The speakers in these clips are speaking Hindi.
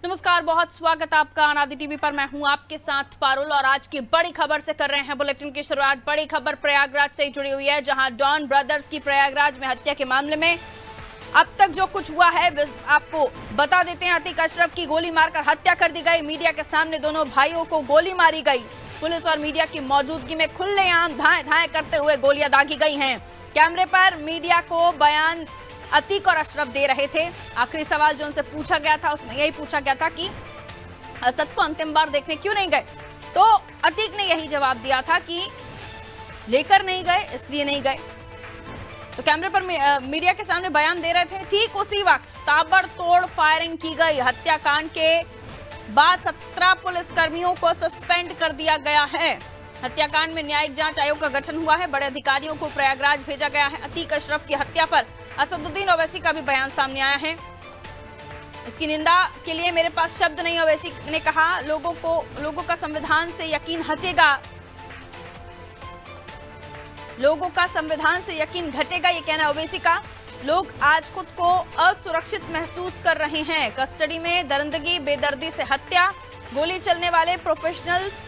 नमस्कार, बहुत स्वागत आपका अनादि टीवी पर। मैं हूं आपके साथ पारुल और आज की बड़ी खबर से कर रहे हैं बुलेटिन की शुरुआत। बड़ी खबर प्रयागराज से जुड़ी हुई है, जहां डॉन ब्रदर्स की प्रयागराज में हत्या के मामले में अब तक जो कुछ हुआ है आपको बता देते हैं। अतीक अशरफ की गोली मारकर हत्या कर दी गई। मीडिया के सामने दोनों भाइयों को गोली मारी गई। पुलिस और मीडिया की मौजूदगी में खुलेआम धाएं धाएं करते हुए गोलियां दागी गई हैं। कैमरे पर मीडिया को बयान अतीक और अशरफ दे रहे थे। आखिरी सवाल जो उनसे पूछा गया था उसमें यही पूछा गया था कि असद को अंतिम बार देखने क्यों नहीं गए, तो अतीक ने यही जवाब दिया था कि लेकर नहीं गए, इसलिए नहीं गए। तो कैमरे पर मीडिया के सामने बयान दे रहे थे। ठीक उसी वक्त ताबड़तोड़ फायरिंग की गई। हत्याकांड के बाद 17 पुलिसकर्मियों को सस्पेंड कर दिया गया है। हत्याकांड में न्यायिक जांच आयोग का गठन हुआ है। बड़े अधिकारियों को प्रयागराज भेजा गया है। अतीक अशरफ की हत्या पर असदुद्दीन ओवैसी का भी बयान सामने आया है। इसकी निंदा के लिए मेरे पास शब्द नहीं। ओवैसी ने कहा लोगों का संविधान से यकीन हटेगा, लोगों का संविधान से यकीन घटेगा, ये कहना ओवैसी का। लोग आज खुद को असुरक्षित महसूस कर रहे हैं। कस्टडी में दरिंदगी, बेदर्दी से हत्या, गोली चलने वाले प्रोफेशनल्स।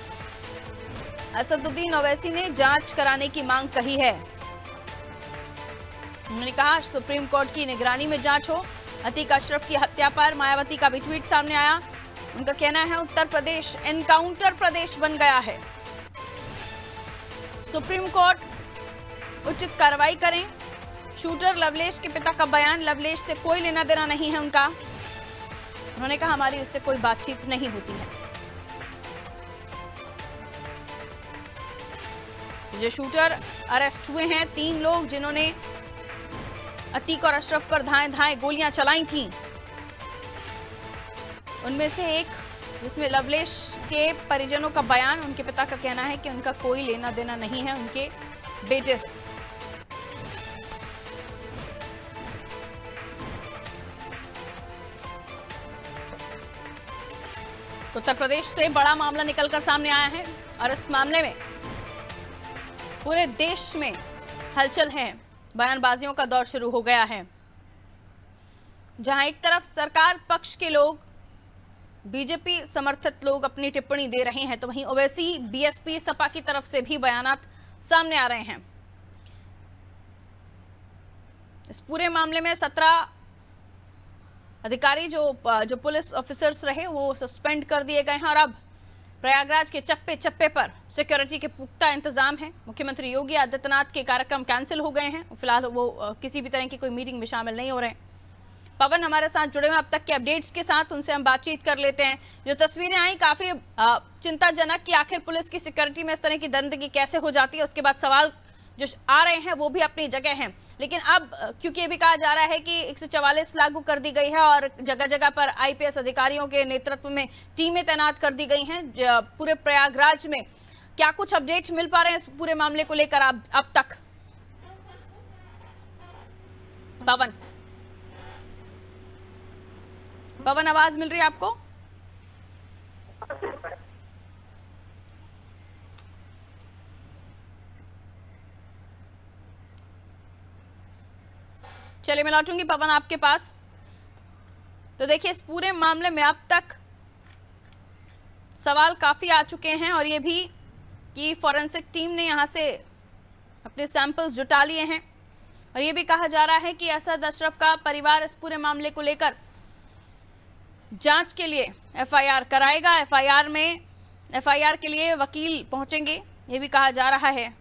असदुद्दीन ओवैसी ने जांच कराने की मांग कही है। उन्होंने कहा सुप्रीम कोर्ट की निगरानी में जांच हो। अतीक अशरफ की हत्या पर मायावती का भी ट्वीट सामने आया। उनका कहना है उत्तर प्रदेश एनकाउंटर प्रदेश बन गया है। सुप्रीम कोर्ट उचित कार्रवाई करें। शूटर लवलेश के पिता का बयान, लवलेश से कोई लेना देना नहीं है उनका। उन्होंने कहा हमारी उससे कोई बातचीत नहीं होती है। जो शूटर अरेस्ट हुए हैं 3 लोग जिन्होंने अतीक और अशरफ पर धाएं धाएं गोलियां चलाई थीं, उनमें से एक जिसमें लवलेश के परिजनों का बयान, उनके पिता का कहना है कि उनका कोई लेना देना नहीं है उनके बेटे से। उत्तर प्रदेश से बड़ा मामला निकलकर सामने आया है और इस मामले में पूरे देश में हलचल है। बयानबाजियों का दौर शुरू हो गया है। जहां एक तरफ सरकार पक्ष के लोग, बीजेपी समर्थित लोग अपनी टिप्पणी दे रहे हैं, तो वहीं ओवैसी, बीएसपी, सपा की तरफ से भी बयानात सामने आ रहे हैं। इस पूरे मामले में 17 अधिकारी जो पुलिस ऑफिसर्स रहे वो सस्पेंड कर दिए गए हैं और अब प्रयागराज के चप्पे चप्पे पर सिक्योरिटी के पुख्ता इंतजाम है। मुख्यमंत्री योगी आदित्यनाथ के कार्यक्रम कैंसिल हो गए हैं। फिलहाल वो किसी भी तरह की कोई मीटिंग में शामिल नहीं हो रहे हैं। पवन हमारे साथ जुड़े हुए अब तक के अपडेट्स के साथ, उनसे हम बातचीत कर लेते हैं। जो तस्वीरें आई काफी चिंताजनक कि आखिर पुलिस की सिक्योरिटी में इस तरह की दरिंदगी कैसे हो जाती है। उसके बाद सवाल जो आ रहे हैं वो भी अपनी जगह हैं, लेकिन अब क्योंकि ये भी कहा जा रहा है कि 144 लागू कर दी गई है और जगह जगह पर आईपीएस अधिकारियों के नेतृत्व में टीमें तैनात कर दी गई हैं पूरे प्रयागराज में, क्या कुछ अपडेट्स मिल पा रहे हैं इस पूरे मामले को लेकर अब तक? पवन आवाज मिल रही है आपको? चलिए मैं लौटूंगी पवन आपके पास। तो देखिए इस पूरे मामले में अब तक सवाल काफी आ चुके हैं और ये भी कि फॉरेंसिक टीम ने यहां से अपने सैंपल्स जुटा लिए हैं और ये भी कहा जा रहा है कि असद अशरफ का परिवार इस पूरे मामले को लेकर जांच के लिए एफआईआर कराएगा। एफआईआर के लिए वकील पहुंचेंगे, ये भी कहा जा रहा है।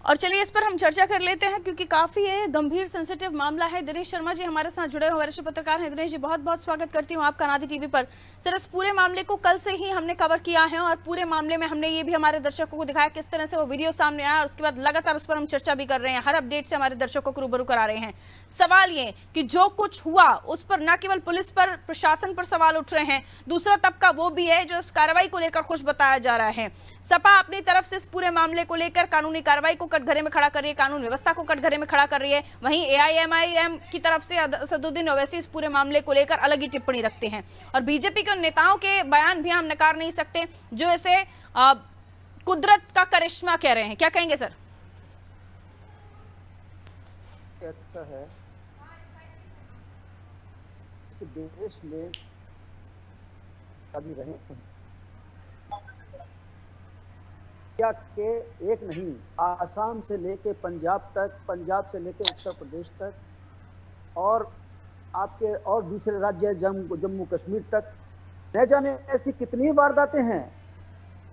और चलिए इस पर हम चर्चा कर लेते हैं क्योंकि काफी गंभीर सेंसिटिव मामला है। दिनेश शर्मा जी हमारे साथ जुड़े हुए वरिष्ठ पत्रकार हैं। दिनेश जी बहुत बहुत स्वागत करती हूं आपका अनादि टीवी पर। सर इस पूरे मामले को कल से ही हमने कवर किया है और पूरे मामले में हमने ये भी हमारे दर्शकों को दिखाया किस तरह से वो वीडियो सामने आया और उसके बाद लगातार उस पर हम चर्चा भी कर रहे हैं। हर अपडेट से हमारे दर्शकों को रूबरू करा रहे हैं। सवाल ये कि जो कुछ हुआ उस पर न केवल पुलिस पर, प्रशासन पर सवाल उठ रहे हैं, दूसरा तबका वो भी है जो इस कार्रवाई को लेकर खुश बताया जा रहा है। सपा अपनी तरफ से इस पूरे मामले को लेकर कानूनी कार्रवाई को कटघरे में खड़ा कर रही है, कानून व्यवस्था को कटघरे में खड़ा कर रही है। वहीं एआईएमआईएम की तरफ से असदुद्दीन ओवैसी इस पूरे मामले को लेकर अलग ही टिप्पणी रखते हैं और बीजेपी के नेताओं के बयान भी हम नकार नहीं सकते जो इसे कुदरत का करिश्मा कह रहे हैं, क्या कहेंगे सर? ऐसा है इस देश में आदमी रहे क्या के एक नहीं, आसाम से लेके पंजाब तक, पंजाब से लेके उत्तर प्रदेश तक, और आपके और दूसरे राज्य जम्मू कश्मीर तक, न जाने ऐसी कितनी वारदातें हैं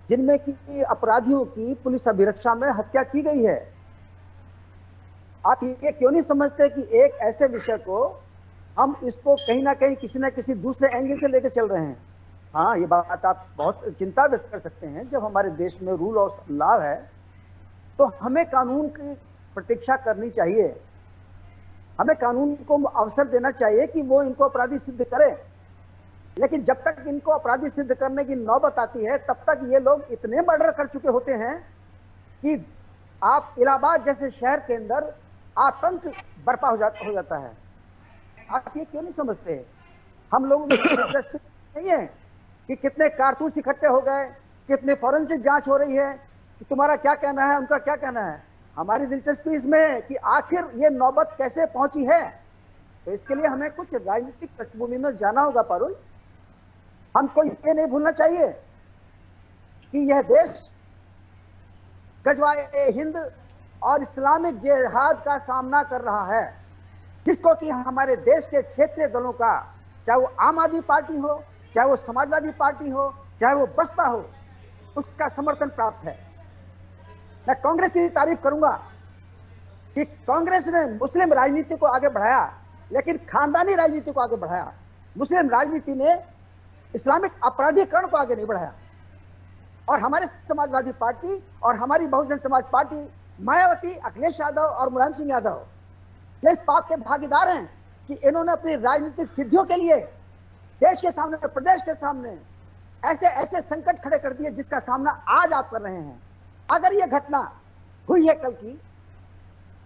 जिनमें कि अपराधियों की पुलिस अभिरक्षा में हत्या की गई है। आप ये क्यों नहीं समझते कि एक ऐसे विषय को हम इसको कहीं ना कहीं किसी ना किसी दूसरे एंगल से लेकर चल रहे हैं? हाँ, ये बात आप बहुत चिंता व्यक्त कर सकते हैं। जब हमारे देश में रूल ऑफ लॉ है तो हमें कानून की प्रतीक्षा करनी चाहिए, हमें कानून को अवसर देना चाहिए कि वो इनको अपराधी सिद्ध करे। लेकिन जब तक इनको अपराधी सिद्ध करने की नौबत आती है तब तक ये लोग इतने मर्डर कर चुके होते हैं कि आप इलाहाबाद जैसे शहर के अंदर आतंक बर्पा हो जाता है। आप ये क्यों नहीं समझते? हम लोगों की दिलचस्पी नहीं है कि कितने कारतूस इकट्ठे हो गए, कितने फॉरेंसिक जांच हो रही है, कि तुम्हारा क्या कहना है, उनका क्या कहना है। हमारी दिलचस्पी इसमें है कि आखिर ये नौबत कैसे पहुंची है। तो इसके लिए हमें कुछ राजनीतिक पृष्ठभूमि में जाना होगा पारुल। हमको ये नहीं भूलना चाहिए कि यह देश गजवाए हिंद और इस्लामिक जिहाद का सामना कर रहा है, जिसको कि हमारे देश के क्षेत्रीय दलों का, चाहे वो आम आदमी पार्टी हो, चाहे वो समाजवादी पार्टी हो, चाहे वो बसपा हो, उसका समर्थन प्राप्त है। मैं कांग्रेस की तारीफ करूंगा कि कांग्रेस ने मुस्लिम राजनीति को आगे बढ़ाया, लेकिन खानदानी राजनीति को आगे बढ़ाया। मुस्लिम राजनीति ने इस्लामिक अपराधीकरण को आगे नहीं बढ़ाया। और हमारे समाजवादी पार्टी और हमारी बहुजन समाज पार्टी, मायावती, अखिलेश यादव और मुलायम सिंह यादव ये इस बात के भागीदार हैं कि इन्होंने अपनी राजनीतिक सिद्धियों के लिए देश के सामने, प्रदेश के सामने ऐसे ऐसे संकट खड़े कर दिए जिसका सामना आज आप कर रहे हैं। अगर ये घटना हुई है कल की,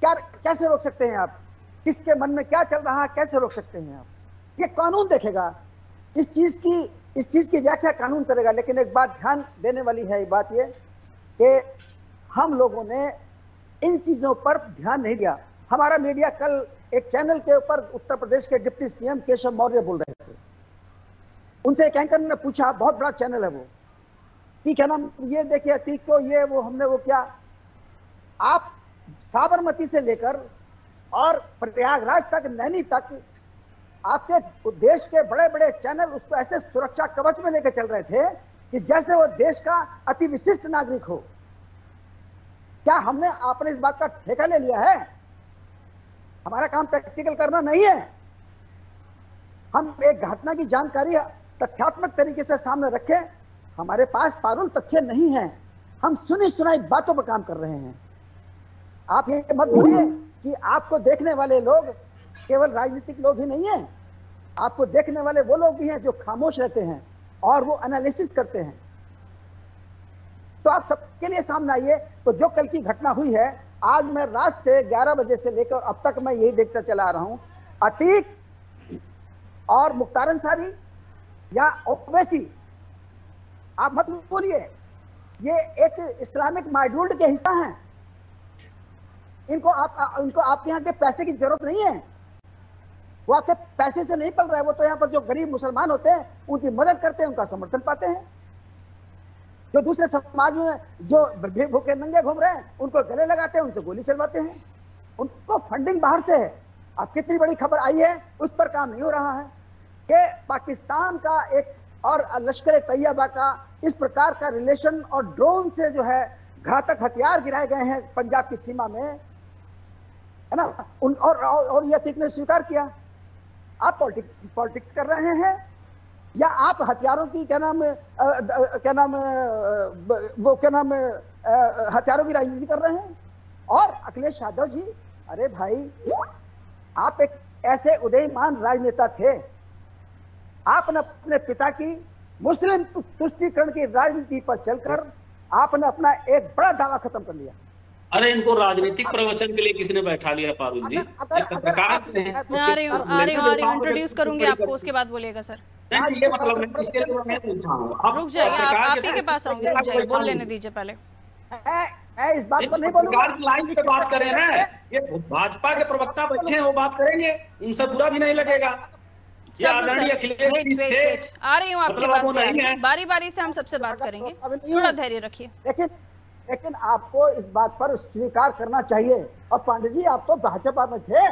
क्या कैसे रोक सकते हैं आप? किसके मन में क्या चल रहा है, कैसे रोक सकते हैं आप? ये कानून देखेगा, इस चीज की व्याख्या कानून करेगा। लेकिन एक बात ध्यान देने वाली है, बात ये कि हम लोगों ने इन चीजों पर ध्यान नहीं दिया। हमारा मीडिया कल एक चैनल के ऊपर उत्तर प्रदेश के डिप्टी सीएम केशव मौर्य बोल रहे थे। उनसे एक एंकर ने पूछा, बहुत बड़ा चैनल है वो, कि क्या नाम, ये देखिए अतीक को, ये वो हमने वो क्या। आप साबरमती से लेकर और प्रयागराज तक, नैनी तक, आपके देश के बड़े बड़े चैनल उसको ऐसे सुरक्षा कवच में लेकर चल रहे थे कि जैसे वो देश का अति विशिष्ट नागरिक हो। क्या हमने आपने इस बात का ठेका ले लिया है? हमारा काम प्रैक्टिकल करना नहीं है। हम एक घटना की जानकारी तथ्यात्मक तरीके से सामने रखें। हमारे पास पारुल तथ्य नहीं है, हम सुनी सुनाई बातों पर काम कर रहे हैं। आप ये मत भूलिए कि आपको देखने वाले लोग केवल राजनीतिक लोग ही नहीं हैं, आपको देखने वाले वो लोग भी हैं जो खामोश रहते हैं और वो एनालिसिस करते हैं। तो आप सबके लिए सामने आइए। तो जो कल की घटना हुई है, आज मैं रात से 11 बजे से लेकर अब तक मैं यही देखता चला आ रहा हूं, अतीक और मुख्तार अंसारी या ओवैसी, आप मत बोलिए, ये एक इस्लामिक मॉड्यूल के हिस्सा हैं। इनको आपके यहाँ के पैसे की जरूरत नहीं है, वो आपके पैसे से नहीं पल रहा है। वो तो यहाँ पर जो गरीब मुसलमान होते हैं उनकी मदद करते हैं, उनका समर्थन पाते हैं। जो दूसरे समाज में जो भूखे नंगे घूम रहे हैं उनको गले लगाते हैं, उनसे गोली चलवाते हैं, उनको फंडिंग बाहर से है। अब कितनी बड़ी खबर आई है, उस पर काम नहीं हो रहा है कि पाकिस्तान का एक और लश्कर तैयबा का इस प्रकार का रिलेशन और ड्रोन से जो है घातक हथियार गिराए गए हैं पंजाब की सीमा में, है ना। और ये अतीक ने स्वीकार किया। आप पॉलिटिक्स कर रहे हैं या आप हथियारों की हथियारों की राजनीति कर रहे हैं? और अखिलेश यादव जी, अरे भाई, आप एक ऐसे उदयमान राजनेता थे, आपने अपने पिता की मुस्लिम तुष्टीकरण की राजनीति पर चलकर आपने अपना एक बड़ा दावा खत्म कर लिया। अरे इनको राजनीतिक प्रवचन के लिए किसने बैठा लिया पारुल जी? मैं आ रही हूँ, इंट्रोड्यूस करूंगी आपको, उसके बाद बोलिएगा सर। ये मतलब नहीं, इसके लिए मैं रुक जाइए, आप ही के पास आऊंगी, रुक जाइए, बोल लेने दीजिए पहले। मैं इस बात पर नहीं बोलूंगा। लाइन पे बात करें ना, ये भाजपा के प्रवक्ता बच्चे हैं, वो बात करेंगे, उनसे बुरा भी नहीं लगेगा। वेट आ रही हूँ आपके पास में, बारी बारी से हम सबसे बात करेंगे, थोड़ा धैर्य रखिए। लेकिन आपको इस बात पर स्वीकार करना चाहिए। और पांडे जी, आप तो भाजपा में थे,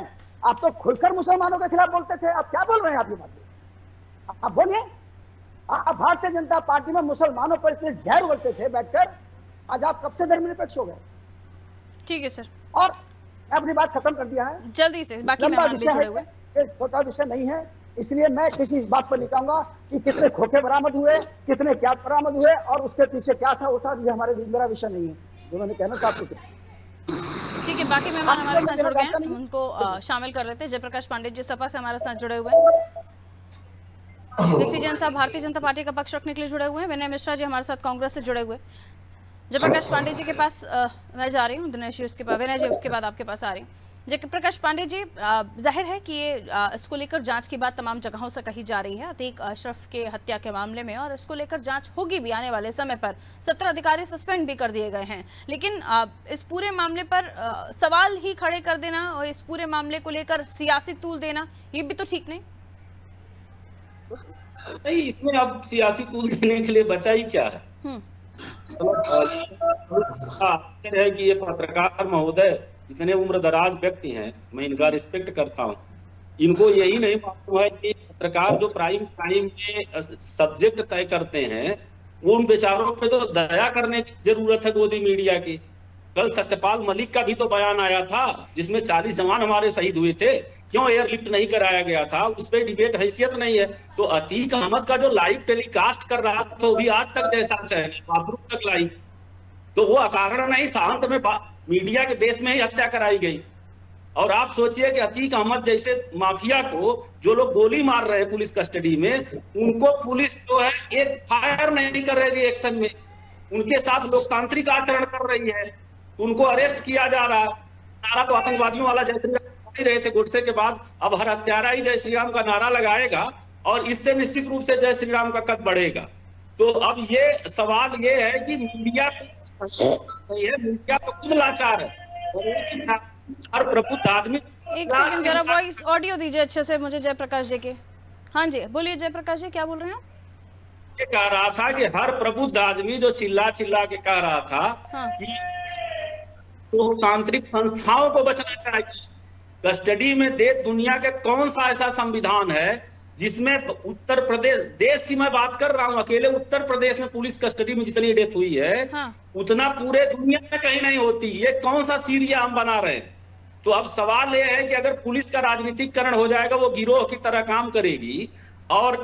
आप तो खुलकर मुसलमानों के खिलाफ बोलते थे, आप क्या बोल रहे हैं? आप ये बात आप बोलिए। आप भारतीय जनता पार्टी में मुसलमानों पर इतने जहर उगलते थे बैठकर, आज आप कब से धर्मनिरपेक्ष हो गए? ठीक है सर, और मैं अपनी बात खत्म कर दिया है जल्दी से, बाकी मेहमान भी जुड़े हुए। ये छोटा विषय नहीं है, इसलिए मैं किसी इस बात पर नहीं कहूंगा कि कितने खोखे बरामद हुए, कितने क्या बरामद हुए और उसके पीछे क्या था वो था, ये हमारे मेरा विषय नहीं है जो मैंने कहना था आपको। ठीक है, बाकी मेहमान हमारे साथ जुड़ गए हैं, उनको शामिल कर लेते हैं। जयप्रकाश पांडे जी सपा से हमारे साथ जुड़े हुए हैं, दीक्षित जैन साहब भारतीय जनता पार्टी का पक्ष रखने के लिए जुड़े हुए हैं, विनय मिश्रा जी हमारे साथ कांग्रेस से जुड़े हुए। जयप्रकाश पांडे जी के पास मैं जा रही हूँ, दिनेश जी उसके बाद, विनय जी उसके बाद आपके पास आ रही हूँ। जयप्रकाश पांडे जी, जाहिर है कि ये इसको लेकर जांच की बात तमाम जगहों से कही जा रही है, अतीक अशरफ के हत्या के मामले में, और इसको लेकर जांच होगी भी आने वाले समय पर। 17 अधिकारी सस्पेंड भी कर दिए गए हैं, लेकिन इस पूरे मामले पर सवाल ही खड़े कर देना और इस पूरे मामले को लेकर सियासी तूल देना, ये भी तो ठीक नहीं। नहीं, इसमें अब सियासी तूल देने के लिए बचा ही क्या है? है कि ये पत्रकार महोदय इतने उम्रदराज व्यक्ति हैं, मैं इनका रिस्पेक्ट करता हूँ। इनको यही नहीं मालूम है कि पत्रकार जो प्राइम टाइम में सब्जेक्ट तय करते हैं, वो उन बेचारों पे तो दया करने की जरूरत है गोदी मीडिया की। कल सत्यपाल मलिक का भी तो बयान आया था जिसमें 40 जवान हमारे शहीद हुए थे, क्यों एयरलिफ्ट नहीं कराया गया था, उस पर डिबेट हैसियत नहीं है। तो अतीक अहमद का जो लाइव टेलीकास्ट कर रहा था, तो भी आज तक जैसा चाहिए बाथरूम तक लाइव, तो वो अकारण नहीं था, अंत में मीडिया के बेस में ही हत्या कराई गई। और आप सोचिए कि अतीक अहमद जैसे माफिया को जो लोग गोली मार रहे हैं पुलिस कस्टडी में, उनको पुलिस जो है एक फायर नहीं कर रही है एक्शन में, उनके साथ लोकतांत्रिक आचरण कर रही है, उनको अरेस्ट किया जा रहा है। नारा तो आतंकवादियों वाला जय श्री राम ही रहे थे गोडसे के बाद, अब हर हत्यारा ही जय श्री राम का नारा लगाएगा और इससे निश्चित रूप से जय श्री राम का कद बढ़ेगा। तो अब ये सवाल ये है कि मीडिया मीडिया तो खुद लाचार है, हर प्रबुद्ध आदमी। एक सेकंड जरा वॉइस ऑडियो दीजिए अच्छे से मुझे जयप्रकाश जी के। हाँ जी बोलिए जयप्रकाश जी, क्या बोल रहे हैं? ये कह रहा था कि हर प्रबुद्ध आदमी जो चिल्ला चिल्ला के कह रहा था कि लोकतांत्रिक संस्थाओं को बचना चाहिए। कस्टडी में दुनिया के कौन सा ऐसा संविधान है जिसमें उत्तर प्रदेश, देश की मैं बात कर रहा हूं, अकेले उत्तर प्रदेश में पुलिस कस्टडी में जितनी डेथ हुई है उतना पूरे दुनिया में कहीं नहीं होती। ये कौन सा सीरिया हम बना रहे हैं? तो अब सवाल ये है कि अगर पुलिस का राजनीतिकरण हो जाएगा, वो गिरोह की तरह काम करेगी और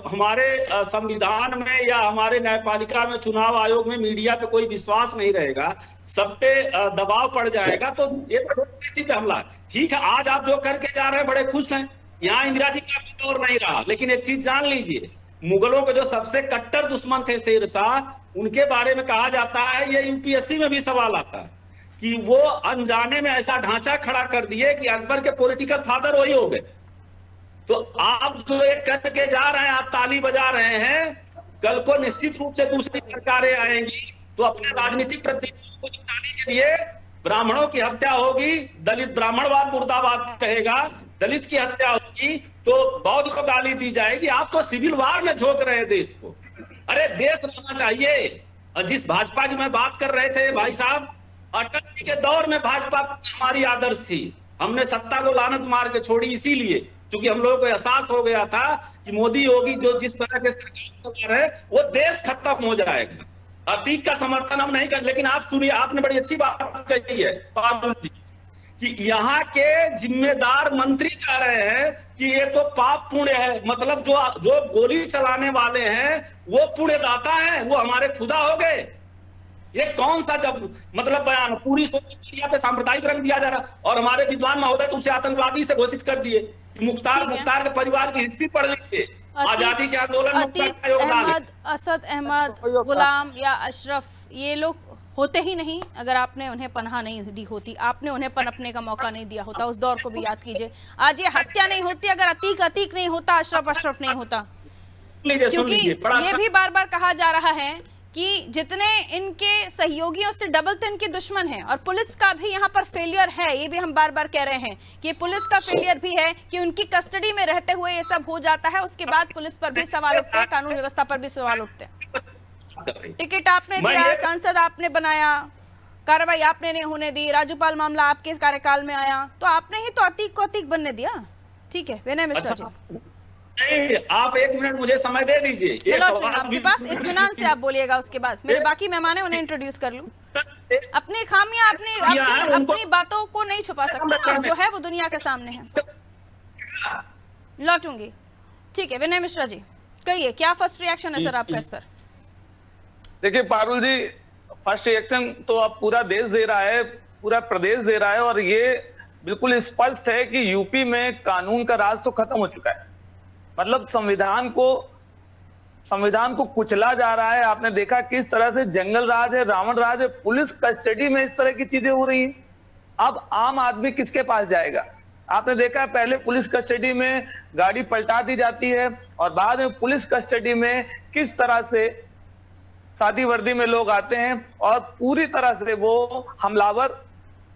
हमारे संविधान में या हमारे न्यायपालिका में, चुनाव आयोग में मीडिया पे कोई विश्वास नहीं रहेगा, सब पे दबाव पड़ जाएगा, तो ये तो किसी पे हमला। ठीक है, आज आप जो करके जा रहे हैं बड़े खुश हैं, यहाँ इंदिरा जी का दौर नहीं रहा, लेकिन एक चीज जान लीजिए, मुगलों के जो सबसे कट्टर दुश्मन थे शेर शाह, उनके बारे में कहा जाता है, ये यूपीएससी में भी सवाल आता है कि वो अनजाने में ऐसा ढांचा खड़ा कर दिए कि अकबर के पॉलिटिकल फादर वही हो गए। तो आप जो एक करके जा रहे हैं, आप ताली बजा रहे हैं, कल को निश्चित रूप से दूसरी सरकारें आएंगी तो अपने राजनीतिक प्रतिनिधियों को जिताने के लिए ब्राह्मणों की हत्या होगी, दलित ब्राह्मणवाद मुर्दाबाद कहेगा, दलित की हत्या होगी तो बौद्ध को गाली दी जाएगी। आप तो सिविल वार में झोंक रहे हैं देश को। अरे देश रहना चाहिए। और जिस भाजपा की मैं बात कर रहे थे भाई साहब, अटल जी के दौर में भाजपा हमारी आदर्श थी, हमने सत्ता को लानत मार के छोड़ी इसीलिए क्योंकि हम लोगों को एहसास हो गया था कि मोदी योगी जो जिस तरह के सरकार चला रहे वो देश खत्म हो जाएगा। अतीक का समर्थन हम नहीं कर, लेकिन आप सुनिए, आपने बड़ी अच्छी बात कही है पारुल जी कि यहाँ के जिम्मेदार मंत्री कह रहे हैं कि ये तो पाप पुण्य है, मतलब जो गोली चलाने वाले हैं वो पुण्यदाता है, वो हमारे खुदा हो गए। ये कौन सा जब मतलब बयान, पूरी सोशल मीडिया पे सांप्रदायिक रंग दिया जा रहा, और हमारे विद्वान महोदय तो उसे आतंकवादी से घोषित कर दिए। मुख्तार के परिवार की हिस्ट्री पढ़ लीजिए, आजादी के आंदोलन में अतीक अहमद, असद अहमद, गुलाम या अशरफ, ये लोग होते ही नहीं अगर आपने उन्हें पनाह नहीं दी होती, आपने उन्हें पनपने का मौका नहीं दिया होता। उस दौर को भी याद कीजिए। आज ये हत्या नहीं होती अगर अतीक नहीं होता, अशरफ नहीं होता। क्योंकि ये भी बार बार कहा जा रहा है कि जितने इनके सहयोगियों से डबल तो इनके दुश्मन हैं, और पुलिस का भी यहाँ पर फेलियर है। ये भी हम बार बार कह रहे हैं कि पुलिस का फेलियर भी है कि उनकी कस्टडी में रहते हुए ये सब हो जाता है। उसके बाद पुलिस पर भी सवाल उठते हैं, कानून व्यवस्था पर भी सवाल उठते हैं। टिकट आपने दिया, सांसद आपने बनाया, कार्रवाई आपने नहीं होने दी, राजूपाल मामला आपके कार्यकाल में आया, तो आपने ही तो अतीक को अतीक बनने दिया। ठीक है विनय मिश्रा जी, नहीं, आप 1 मिनट मुझे समय दे दीजिए। आपके पास इत्मीनान से आप बोलिएगा, उसके बाद मेरे बाकी मेहमान है उन्हें इंट्रोड्यूस कर लूं। अपनी खामियां अपनी बातों को नहीं छुपा सकते, जो है वो दुनिया के सामने है। लौटूंगी। ठीक है विनय मिश्रा जी, कहिए क्या फर्स्ट रिएक्शन है सर आपका इस पर? देखिए पारुल जी, फर्स्ट रिएक्शन तो अब पूरा देश दे रहा है, पूरा प्रदेश दे रहा है, और ये बिल्कुल स्पष्ट है कि यूपी में कानून का राज तो खत्म हो चुका है। मतलब संविधान को कुचला जा रहा है। आपने देखा किस तरह से जंगल राज है, रावण राज है, पुलिस कस्टडी में इस तरह की चीजें हो रही हैं। अब आम आदमी किसके पास जाएगा? आपने देखा पहले पुलिस कस्टडी में गाड़ी पलटा दी जाती है, और बाद में पुलिस कस्टडी में किस तरह से सादी वर्दी में लोग आते हैं और पूरी तरह से वो हमलावर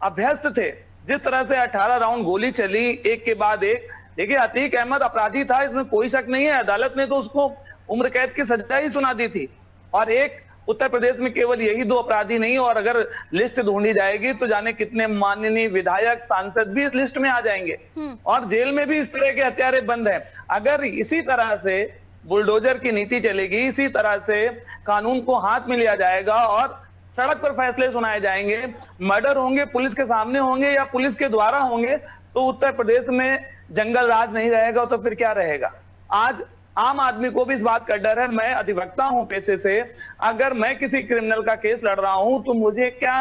अभ्यस्त थे। जिस तरह से 18 राउंड गोली चली एक के बाद एक। देखिए अतीक अहमद अपराधी था, इसमें कोई शक नहीं है। अदालत ने तो उसको उम्र कैद की सजा ही सुना दी थी। और एक उत्तर प्रदेश में केवल यही 2 अपराधी नहीं, और अगर लिस्ट ढूंढी जाएगी तो जाने कितने माननीय विधायक सांसद भी इस लिस्ट में आ जाएंगे। और जेल में भी इस तरह के हत्यारे बंद हैं। अगर इसी तरह से बुलडोजर की नीति चलेगी, इसी तरह से कानून को हाथ में लिया जाएगा और सड़क पर फैसले सुनाए जाएंगे, मर्डर होंगे पुलिस के सामने होंगे या पुलिस के द्वारा होंगे, तो उत्तर प्रदेश में जंगल राज नहीं रहेगा तो फिर क्या रहेगा? आज आम आदमी को भी इस बात का डर है। मैं अधिवक्ता हूं पेशे से, अगर मैं किसी क्रिमिनल का केस लड़ रहा हूं तो मुझे क्या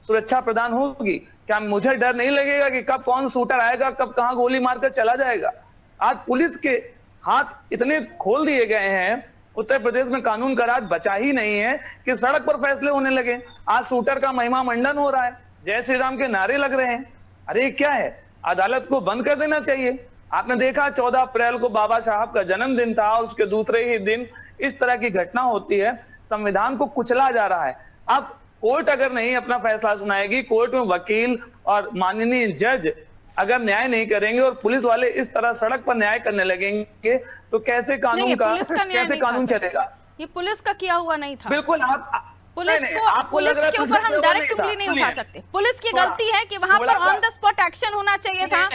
सुरक्षा प्रदान होगी? क्या मुझे डर नहीं लगेगा कि कब कौन शूटर आएगा, कब कहां गोली मारकर चला जाएगा? आज पुलिस के हाथ इतने खोल दिए गए हैं, उत्तर प्रदेश में कानून का राज बचा ही नहीं है कि सड़क पर फैसले होने लगे। आज शूटर का महिमा मंडन हो रहा है, जय श्री राम के नारे लग रहे हैं। अरे क्या है? अदालत को बंद कर देना चाहिए। आपने देखा 14 अप्रैल को बाबा साहब का जन्मदिन था, और उसके दूसरे ही दिन इस तरह की घटना होती है। संविधान को कुचला जा रहा है। अब कोर्ट अगर नहीं अपना फैसला सुनाएगी, कोर्ट में वकील और माननीय जज अगर न्याय नहीं करेंगे और पुलिस वाले इस तरह सड़क पर न्याय करने लगेंगे, तो कैसे कानून कैसे कानून चलेगा? ये पुलिस का किया हुआ नहीं था। बिल्कुल, पुलिस के ऊपर हम डायरेक्ट उंगली नहीं उठा सकते। पुलिस की गलती है कि वहां पर ऑन द स्पॉट एक्शन होना चाहिए था।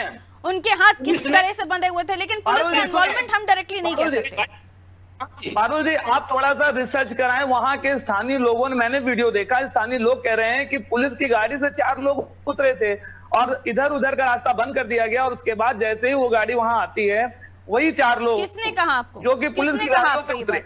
उनके हाथ किस तरह से बंधे हुए थे, लेकिन पुलिस का इन्वॉल्वमेंट हम डायरेक्टली नहीं कह सकते। पारुल जी, आप थोड़ा सा रिसर्च कराएं। वहां के स्थानीय लोगों ने, मैंने वीडियो देखा, स्थानीय लोग कह रहे हैं कि पुलिस की गाड़ी से 4 लोग उतरे थे और इधर उधर का रास्ता बंद कर दिया गया, और उसके बाद जैसे ही वो गाड़ी वहां आती है, वही 4 लोग, किसने कहा आपको, जो कि पुलिस की गाड़ियों से उतरे।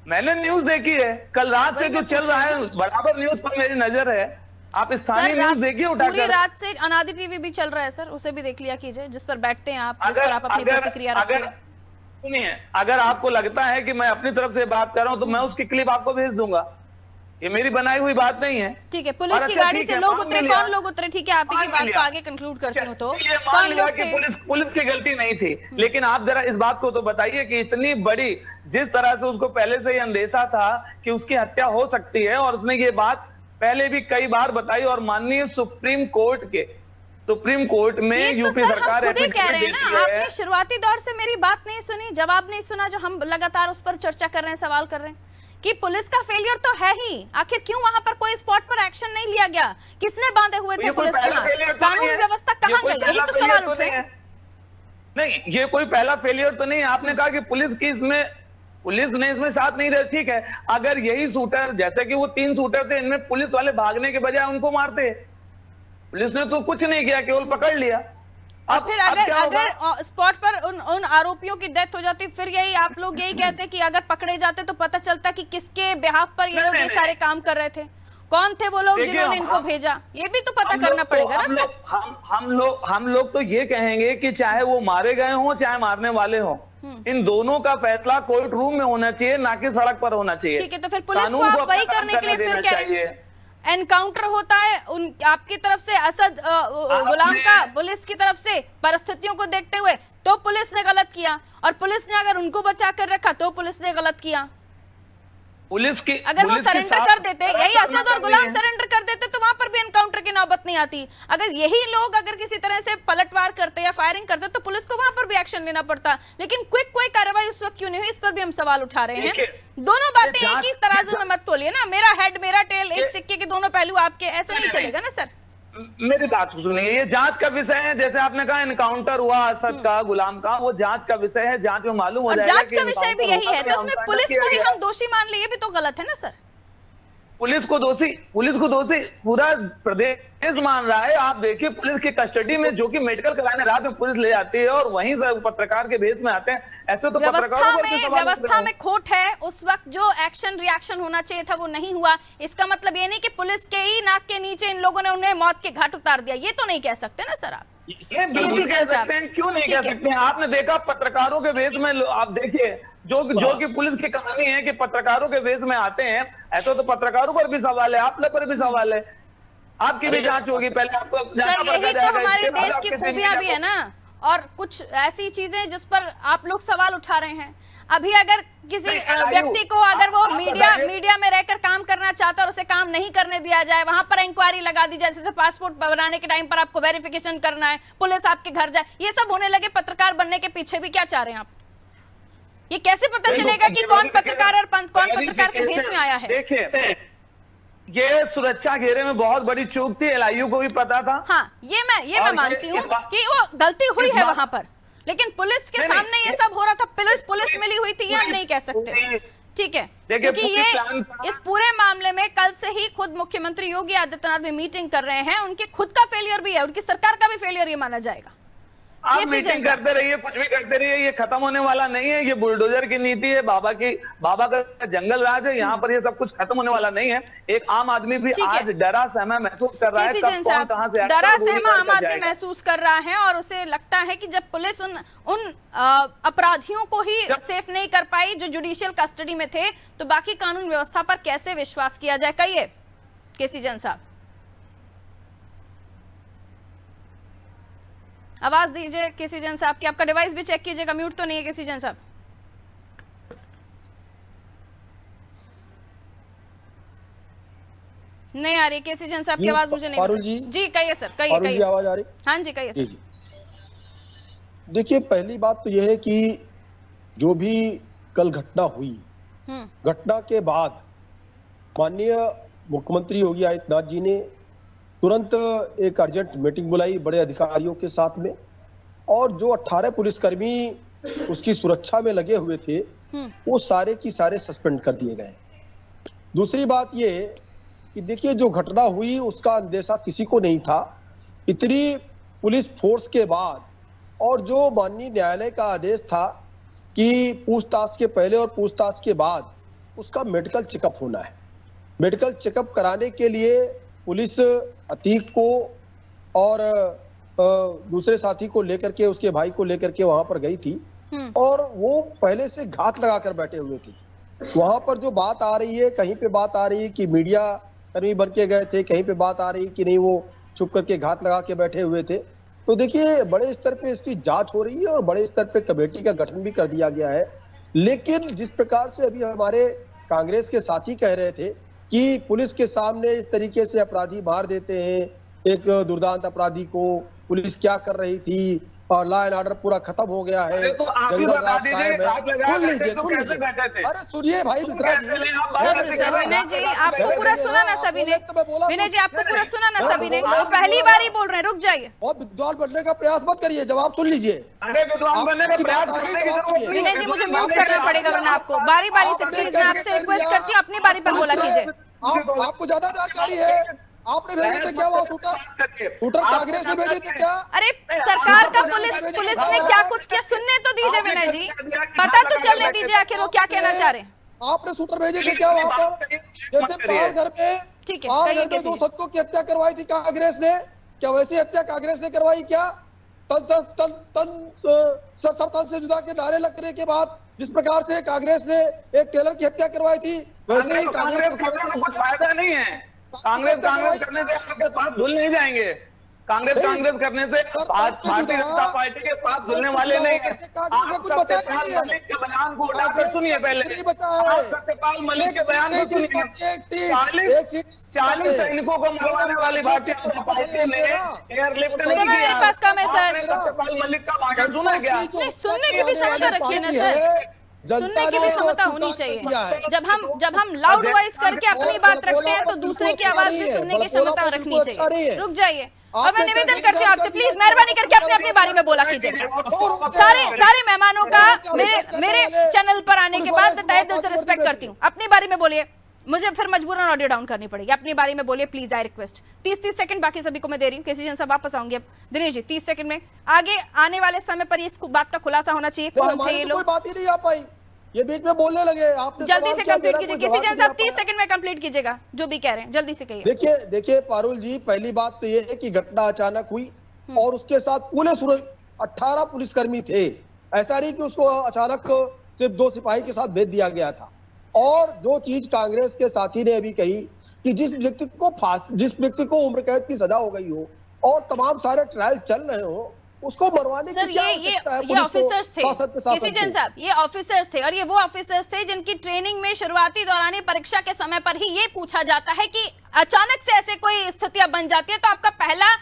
मैंने न्यूज देखी है, कल रात से जो चल रहा है, बराबर न्यूज पर मेरी नजर है। आप स्थानीय न्यूज देखिए उठाकर। पूरी रात से अनादि टीवी भी चल रहा है सर, उसे भी देख लिया कीजिए, जिस पर बैठते हैं आप, जिस पर आप अपनी प्रतिक्रिया रखते हैं। सुनिए, अगर आपको लगता है कि मैं अपनी तरफ से बात कर रहा हूं तो मैं उसकी क्लिप आपको भेज दूंगा। ये मेरी बनाई हुई बात नहीं है। ठीक है, पुलिस की गाड़ी से लोग उतरे, कौन लोग उतरे? ठीक है, आप ही की बात को आगे कंक्लूड करती हूँ। तो मान लिया कि पुलिस की गलती नहीं थी, लेकिन आप जरा इस बात को तो बताइए कि इतनी बड़ी, जिस तरह से उसको पहले से ही अंदेशा था कि उसकी हत्या हो सकती है, और उसने ये बात पहले भी कई बार बताई, और माननीय सुप्रीम कोर्ट में यूपी सरकार खुद ही कह रहे हैं ना। आपने शुरुआती दौर से मेरी बात नहीं सुनी, जवाब नहीं सुना, जो हम लगातार उस पर चर्चा कर रहे हैं, सवाल कर रहे हैं कि पुलिस का फेलियर तो है ही। आखिर क्यों वहां पर कोई स्पॉट पर एक्शन नहीं लिया गया? किसने बांधे हुए थे पुलिस के हाथ? कानून व्यवस्था कहां गई? यही तो सवाल उठ रहे हैं। नहीं, ये कोई पहला फेलियर तो नहीं। आपने कहा कि पुलिस ने इसमें साथ नहीं रहे, ठीक है। अगर यही शूटर, जैसे कि वो 3 शूटर थे, इनमें पुलिस वाले भागने के बजाय उनको मारते, पुलिस ने तो कुछ नहीं किया, केवल पकड़ लिया। अब फिर अगर स्पॉट पर उन आरोपियों की डेथ हो जाती, फिर यही आप लोग यही कहते कि अगर पकड़े जाते तो पता चलता कि किसके बिहाफ पर ये लोग ये सारे काम कर रहे थे, कौन थे वो लोग जिन्होंने इनको भेजा, ये भी तो पता करना पड़ेगा ना सर। हम लोग तो ये कहेंगे कि चाहे वो मारे गए हों चाहे मारने वाले हों, इन दोनों का फैसला कोर्ट रूम में होना चाहिए, ना कि सड़क पर होना चाहिए। ठीक है, तो फिर पुलिस को आप वही करने के लिए फिर कह रहे हैं एनकाउंटर होता है आपकी तरफ से, असद गुलाम का पुलिस की तरफ से, परिस्थितियों को देखते हुए तो पुलिस ने गलत किया, और पुलिस ने अगर उनको बचा कर रखा तो पुलिस ने गलत किया। पुलिस की अगर वो सरेंडर कर देते, यही असद और गुलाम सरेंडर कर देते तो वहां पर भी एनकाउंटर की नौबत नहीं आती। अगर यही लोग अगर किसी तरह से पलटवार करते या फायरिंग करते तो पुलिस को वहां पर भी एक्शन लेना पड़ता। लेकिन क्विक कोई कार्रवाई उस वक्त क्यों नहीं हुई, इस पर भी हम सवाल उठा रहे हैं। दोनों बातें एक ही तराजू में मत तोलिए ना, मेरा हेड मेरा टेल, एक सिक्के के दोनों पहलू आपके, ऐसे नहीं चलेगा ना सर। मेरी बात सुनिए, ये जांच का विषय है। जैसे आपने कहा इनकाउंटर हुआ असद का, गुलाम का, वो जांच का विषय है। जांच में मालूम हो जाएगा। जांच का विषय भी यही है तो उसमें पुलिस को ही हम दोषी मान ले, ये भी तो गलत है ना सर। पुलिस को दोषी पूरा प्रदेश मान रहा है। आप देखिए पुलिस की कस्टडी में जो कि मेडिकल कराने रात में पुलिस ले जाती है और वहीं से पत्रकार के भेष में आते हैं। ऐसे तो व्यवस्था में खोट है। उस वक्त जो एक्शन रिएक्शन होना चाहिए था वो नहीं हुआ। इसका मतलब ये नहीं कि पुलिस के ही नाक के नीचे इन लोगों ने उन्हें मौत के घाट उतार दिया, ये तो नहीं कह सकते ना सर आप। ये बिल्कुल कह सकते हैं, क्यों नहीं कह सकते हैं। आपने देखा पत्रकारों के भेष में, आप देखिए जो कि पुलिस की कहानी है कि पत्रकारों के भेष में आते हैं। ऐसा तो पत्रकारों पर भी सवाल है, आप लोग पर भी सवाल है। आपकी भी जांच होगी पहले, आपको सर यही तो हमारे देश की खूबियां भी है ना, और कुछ ऐसी चीजें जिस पर आप लोग सवाल उठा रहे हैं। अभी अगर किसी व्यक्ति को अगर वो मीडिया में रहकर काम करना चाहता है और उसे काम नहीं करने दिया जाए, वहां पर इंक्वायरी लगा दी जाए, जैसे पासपोर्ट बनाने के टाइम पर आपको वेरिफिकेशन करना है, पुलिस आपके घर जाए, ये सब होने लगे। पत्रकार बनने के पीछे भी क्या चाह रहे हैं आप? ये कैसे पता चलेगा कि कौन पत्रकार और कौन पत्रकार के भेष में आया है? देखिए ये सुरक्षा घेरे में बहुत बड़ी चूक थी, एलआईयू को भी पता था। हाँ, ये मैं मानती हूँ कि वो गलती हुई है वहां पर, लेकिन पुलिस के सामने ये सब हो रहा था। पुलिस मिली हुई थी, ये हम नहीं कह सकते, ठीक है। क्योंकि ये इस पूरे मामले में कल से ही खुद मुख्यमंत्री योगी आदित्यनाथ भी मीटिंग कर रहे हैं। उनके खुद का फेलियर भी है, उनकी सरकार का भी फेलियर ये माना जाएगा। आप मीटिंग करते रहिए, कुछ भी करते रहिए, ये खत्म होने वाला नहीं है। ये बुलडोजर की नीति है, बाबा का जंगल राज है। यहाँ पर ये सब कुछ खत्म होने वाला नहीं है। एक आम आदमी भी आज डरा सहमा महसूस कर रहा है। डरा सहमा आम आदमी महसूस कर रहा है और उसे लगता है कि जब पुलिस उन अपराधियों को ही सेफ नहीं कर पाई जो जुडिशियल कस्टडी में थे, तो बाकी कानून व्यवस्था पर कैसे विश्वास किया जाए? कहिए केसी जैन साहब, आवाज दीजिए केसी जैन साहब की। आपका डिवाइस भी चेक कीजिएगा, म्यूट तो नहीं है केसी जैन साहब। नहीं आ रही केसी जैन साहब की आवाज, मुझे नहीं। पारुल जी कहिए सर, कहिए आवाज आ रही? हाँ जी कहिए सर। देखिए पहली बात तो यह है कि जो भी कल घटना हुई, घटना के बाद माननीय मुख्यमंत्री योगी आदित्यनाथ जी ने तुरंत एक अर्जेंट मीटिंग बुलाई बड़े अधिकारियों के साथ में, और जो 18 पुलिसकर्मी उसकी सुरक्षा में लगे हुए थे वो सारे की सारे सस्पेंड कर दिए गए। दूसरी बात ये कि देखिए जो घटना हुई उसका अंदेशा किसी को नहीं था। इतनी पुलिस फोर्स के बाद और जो माननीय न्यायालय का आदेश था कि पूछताछ के पहले और पूछताछ के बाद उसका मेडिकल चेकअप होना है, मेडिकल चेकअप कराने के लिए पुलिस अतीक को और दूसरे साथी को लेकर के, उसके भाई को लेकर के वहां पर गई थी और वो पहले से घात लगाकर बैठे हुए थे। वहां पर जो बात आ रही है, कहीं पे बात आ रही है कि मीडिया कर्मी बन के गए थे, कहीं पे बात आ रही है कि नहीं वो छुप करके घात लगा के बैठे हुए थे। तो देखिए बड़े स्तर पे इसकी जांच हो रही है और बड़े स्तर पे कमेटी का गठन भी कर दिया गया है। लेकिन जिस प्रकार से अभी हमारे कांग्रेस के साथी कह रहे थे कि पुलिस के सामने इस तरीके से अपराधी मार देते हैं, एक दुर्दांत अपराधी को पुलिस क्या कर रही थी और लॉ एंड ऑर्डर पूरा खत्म हो गया है, जंगल राज कायम है। सुन लीजिए, अरे सुनिए भाई मिश्रा जी, विनय जी आपको पूरा सुना ना सभी ने, विनय जी आपको पूरा सुना ना सभी ने, वो पहली बार ही बोल रहे हैं, रुक जाइए। बहुत विद्वान बनने का प्रयास मत करिए, जवाब सुन लीजिए। विनय जी मुझे म्यूट करना पड़ेगा वरना आपको। बारी बारी से प्लीज मैं आपसे रिक्वेस्ट करती हूँ अपनी बारी पर बोला कीजिए। आपको ज्यादा जानकारी है, आपने भेजे थे क्या वो शूटर कांग्रेस ने भेजे थे क्या? अरे सरकार का पुलिस ने क्या कुछ किया, सुनने तो दीजिए विनय जी, पता तो चलने दीजिए आखिर वो क्या कहना चाह रहे हैं। आपने शूटर भेजे थे क्या वहां पर? जैसे पहाड़ घर में, ठीक है, पहाड़ घर में 2 सत्तों की हत्या करवाई थी कांग्रेस ने, क्या वैसी हत्या कांग्रेस ने करवाई क्या? तन से जुदा के नारे लगने के बाद जिस प्रकार से कांग्रेस ने एक टेलर की हत्या करवाई थी, वैसे ही कांग्रेस फायदा नहीं है। कांग्रेस करने से आपके पास भूल नहीं जाएंगे। कांग्रेस करने से भारतीय जनता पार्टी के साथ जुड़ने वाले नहीं है। आप सत्यपाल मलिक के बयान को उठाकर सुनिए, पहले आप सत्यपाल मलिक के बयान को सुनिए। 40 सैनिकों को मरवाने वाली भारतीय जनता पार्टी ने एयरलिफ्ट नहीं किया। सत्यपाल मलिक का भाषण सुना क्या? सुनने की भी क्षमता रखिए ना सर, सुनने की भी क्षमता होनी चाहिए। जब हम लाउड वॉइस करके अपनी बात रखते हैं तो दूसरे की आवाज भी सुनने की क्षमता रखनी चाहिए। रुक जाइए, और मैं निवेदन करती हूँ आपसे, प्लीज मेहरबानी करके अपने अपनी बारी में बोला कीजिएगा। सारे मेहमानों का मेरे चैनल पर आने के बाद तहे दिल से रिस्पेक्ट करती हूँ। अपनी बारी में बोलिए, मुझे फिर मजबूरन ऑडियो डाउन करनी पड़ेगी। अपनी बारी में बोलिए प्लीज, आई रिक्वेस्ट। 30 सेकंड बाकी सभी को मैं दे रही हूँ। केसी जन साहब वापस आऊंगी अब। दिनेश जी 30 सेकंड में, आगे आने वाले समय पर इस बात का खुलासा होना चाहिए कौन थे ये लोग। बात ही नहीं आ पाई, ये बीच में बोलने लगे। आपने जल्दी से कंप्लीट कीजिए। किसी जन साहब 30 सेकंड में कंप्लीट कीजिएगा जो भी कह रहे हैं, जल्दी से कहिए। देखिए पारुल जी, पहली बात तो ये है कि घटना अचानक हुई और उसके साथ पूरे 18 पुलिसकर्मी थे। ऐसा नहीं कि उसको अचानक सिर्फ 2 सिपाही के साथ भेज दिया गया था। और जो चीज कांग्रेस के साथी ने अभी कही कि जिस व्यक्ति को उम्र कैद की सजा हो गई हो और तमाम सारे ट्रायल चल रहे हो, उसको मरवाने की क्या आवश्यकता है? ये ऑफिसर्स थे किसी जन साहब, ये ऑफिसर्स थे, और ये वो ऑफिसर्स थे जिनकी ट्रेनिंग में शुरुआती दौरानी परीक्षा के समय पर ही ये पूछा जाता है कि अचानक से ऐसे कोई स्थितियां बन जाती है तो आपका पहला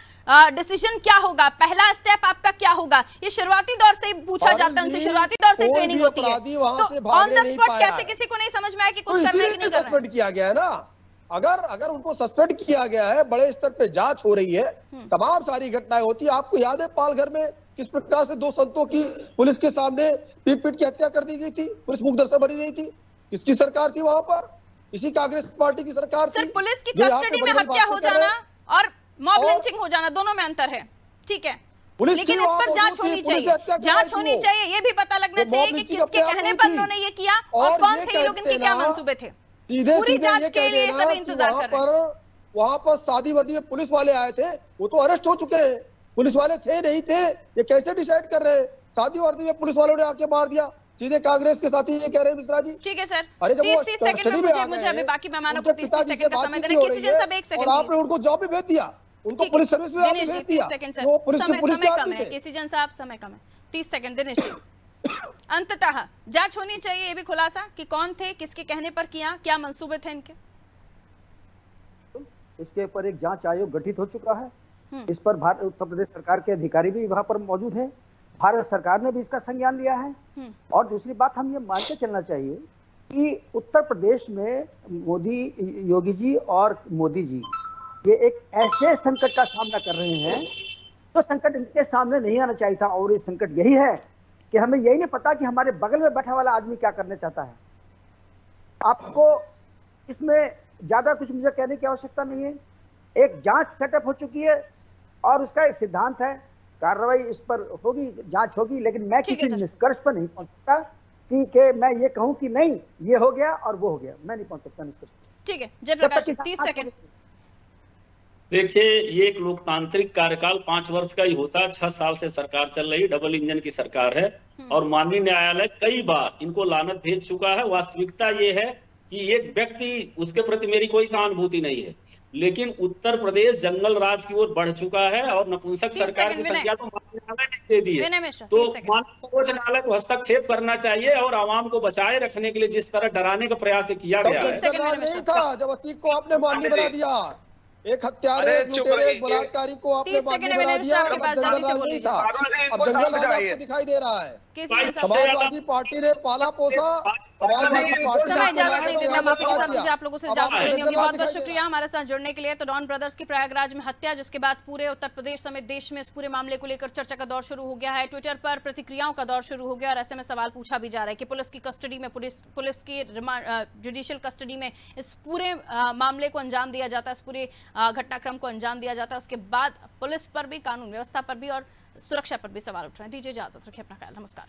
डिसीजन क्या होगा, पहला स्टेप आपका क्या होगा। ये शुरुआती दौर से ही पूछा जाता है उनसे, शुरुआती दौर से ट्रेनिंग होती है। तो ऑन द स्पॉट कैसे किसी को नहीं समझ में आया कि कुछ करने की नहीं कर रहे हैं? किया गया है ना, अगर उनको सस्पेंड किया गया है, बड़े स्तर पे जांच हो रही है, तमाम सारी घटनाएं होती है। आपको याद है पालघर में किस प्रकार से 2 संतों की पुलिस के सामने पीट के हत्या कर दी गई थी? पुलिस मुकदर्शा बनी रही थी। किसकी सरकार थी वहां पर? इसी कांग्रेस पार्टी की सरकार थी। सर, पुलिस की कस्टडी में हत्या हो जाना और मॉब लिंचिंग हो जाना, दोनों में अंतर है, ठीक है, लेकिन इस पर जांच होनी चाहिए। जांच होनी चाहिए, ये भी पता लगना चाहिए कि किसके कहने पर उन्होंने ये किया और कौन थे ये लोग, इनके क्या मंसूबे थे। पूरी जांच के लिए सब इंतजार कर रहे हैं। वहां पर शादी वर्दी में पुलिस वाले आए थे, वो तो अरेस्ट हो चुके हैं। पुलिस वाले थे नहीं थे, ये कैसे डिसाइड कर रहे हैं? शादी वर्दी में पुलिस वालों ने आके मार दिया। सीधे कांग्रेस के साथी ये कह रहे हैं मिश्रा जी। ठीक है सर, अरे 30 सेकंड में मुझे अभी बाकी मेहमानों को 30 सेकंड का समय देना। किसी जन सब 1 सेकंड, आपने उनको जॉब भी भेज दिया, उनको पुलिस सर्विस में आपने भेज दिया। वो पुलिस की पुलिस के आदमी थे। किसी जन साहब समय कम है, 30 सेकंड दिनेश जी। अंततः जांच होनी चाहिए, ये भी खुलासा कि कौन थे, किसके कहने पर किया, क्या मंसूबे थे इनके। इसके ऊपर एक जांच आयोग गठित हो चुका है। इस पर उत्तर प्रदेश सरकार के अधिकारी भी वहां पर मौजूद हैं। भारत सरकार ने भी इसका संज्ञान लिया है। और दूसरी बात, हम ये मान के चलना चाहिए कि उत्तर प्रदेश में योगी जी और मोदी जी ये एक ऐसे संकट का सामना कर रहे हैं तो संकट इनके सामने नहीं आना चाहिए था। और ये संकट यही है कि हमें यही नहीं पता कि हमारे बगल में बैठा वाला आदमी क्या करना चाहता है। आपको इसमें ज्यादा कुछ मुझे कहने की आवश्यकता नहीं है। एक जांच सेटअप हो चुकी है और उसका एक सिद्धांत है, कार्रवाई इस पर होगी, जांच होगी। लेकिन मैं किसी निष्कर्ष पर नहीं पहुंच सकता कि मैं ये कहूं कि नहीं ये हो गया और वो हो गया, मैं नहीं पहुंच सकता निष्कर्ष। ठीक है जयप्रकाश, 30 सेकंड। देखिए, ये एक लोकतांत्रिक कार्यकाल 5 वर्ष का ही होता है। 6 साल से सरकार चल रही, डबल इंजन की सरकार है और माननीय न्यायालय कई बार इनको लानत भेज चुका है। वास्तविकता ये है कि एक व्यक्ति, उसके प्रति मेरी कोई सहानुभूति नहीं है, लेकिन उत्तर प्रदेश जंगल राज की ओर बढ़ चुका है और नपुंसक सरकार की संज्ञा तो माननीय न्यायालय ने दे दी है। तो माननीय सर्वोच्च न्यायालय को हस्तक्षेप करना चाहिए और आवाम को बचाए रखने के लिए जिस तरह डराने का प्रयास किया गया है। नहीं था जब अतीक को आपने माननीय बना दिया, एक हत्यारे, एक लुटेरे, एक बलात्कारी को आपने माननीय बना दिया। जंगल नहीं था, अब जंगल राज आपको दिखाई दे रहा है। समाजवादी पार्टी ने पाला पोसा, समय इजाजत नहीं देता, माफी के साथ मुझे आप लोगों से इजाजत लेनी होगी। बहुत बहुत शुक्रिया हमारे साथ जुड़ने के लिए। तो डॉन ब्रदर्स की प्रयागराज में हत्या, जिसके बाद पूरे उत्तर प्रदेश समेत देश में इस पूरे मामले को लेकर चर्चा का दौर शुरू हो गया है। ट्विटर पर प्रतिक्रियाओं का दौर शुरू हो गया और ऐसे में सवाल पूछा भी जा रहा है कि पुलिस की कस्टडी में, पुलिस की जुडिशियल कस्टडी में इस पूरे मामले को अंजाम दिया जाता है, इस पूरे घटनाक्रम को अंजाम दिया जाता है, उसके बाद पुलिस पर भी, कानून व्यवस्था पर भी और सुरक्षा पर भी सवाल उठ रहे हैं। दीजिए इजाजत, रखिए अपना ख्याल, नमस्कार।